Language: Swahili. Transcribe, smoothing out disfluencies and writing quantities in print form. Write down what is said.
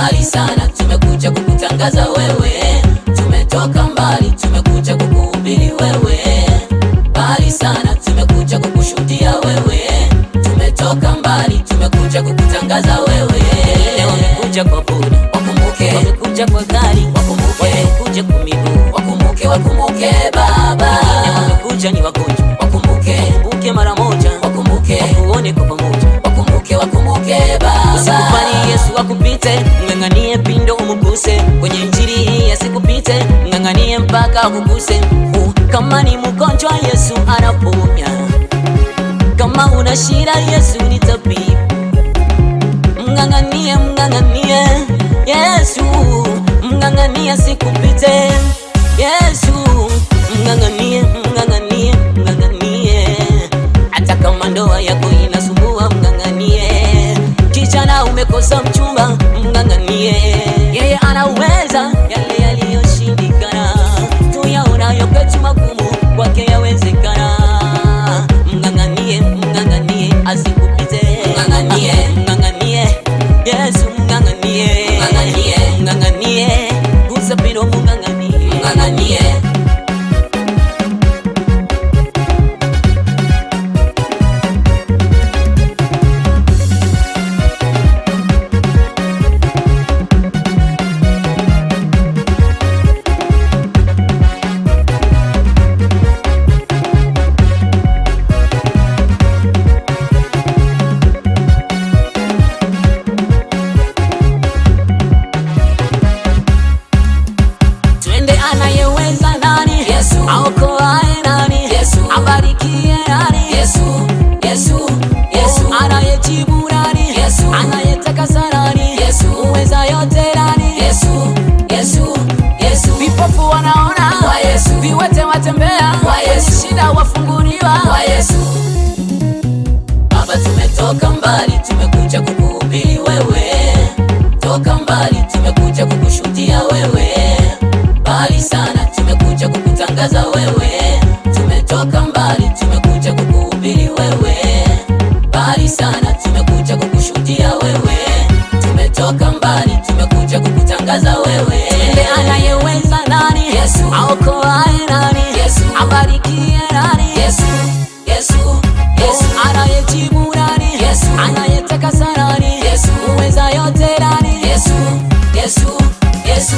mbali sana, tumekuja kukutangaza wewe. Tumetoka mbali, tumekuja kukuhubiri wewe. Mbali sana, tumekuja kukushuhudia wewe. Tumetoka mbali, tumekuja kukutangaza wewe. Leo wamekuja kwa boda, wakumbuke. Wamekuja kwa gari, wakumbuke. Wamekuja kwa miguu, wakumbuke, wakumbuke Baba. Wamekuja ni wagonjwa, wakumbuke. Wakumbuke mara moja, wakumbuke. Wakuone kwa pamoja, wakumbuke, wakumbuke Baba. Usikubali Yesu akupite, ng'ang'anie pindo umuguse. Kwenye injili hii asikupite, ng'ang'anie mpaka akuguse. Kama ni mgonjwa Yesu anaponya, kama una shida Yesu ni tabibu. Mng'ang'anie, mng'ang'anie Yesu, mng'ang'anie sikupite Yesu, mng'ang'anie, mng'ang'anie, mng'ang'anie. Hata kama ndoa yako inasumbua, mng'ang'anie. Kijana umekosa mchumba, mng'ang'anie. Yeye anaweza yale yaliyoshindikana, tuyaonayo kwetu magumu kwake yawezekana. Mng'ang'anie, mng'ang'anie asikupite. Mng'ang'anie, mng'ang'anie Yesu, mng'ang'anie, mng'ang'anie, mng'ang'anie. Gusa pino, mng'ang'anie, mng'ang'anie. Anayeweza nani? Yesu. Aokoaye nani? Yesu. Abarikie nani? Yesu. Yesu. Yesu. Anayejibu nani? Yesu. Anayetakasa nani? Yesu. Uweza yote nani? Yesu. Yesu. Yesu. Vipofu wanaona kwa Yesu, viwete watembea kwa Yesu, shida wafunguliwa kwa Yesu. Baba, tumetoka mbali, tumekuja kukuhubiri wewe. Toka mbali, tumekuja kukushuhudia wewe. Mbali sana, tumekuja kukutangaza wewe. Tumetoka mbali, tumekuja kukuhubiri wewe. Mbali sana, tumekuja kukushuhudia wewe. Tumetoka mbali, tumekuja kukutangaza wewe. Twende, anayeweza nani? Yesu. Aokoaye nani? Yesu. Abarikie nani? Yesu. Yesu. Yesu. Anayejibu nani? Yesu. Anayetakasa nani? Yesu. Uweza yote nani? Yesu. Yesu. Yesu.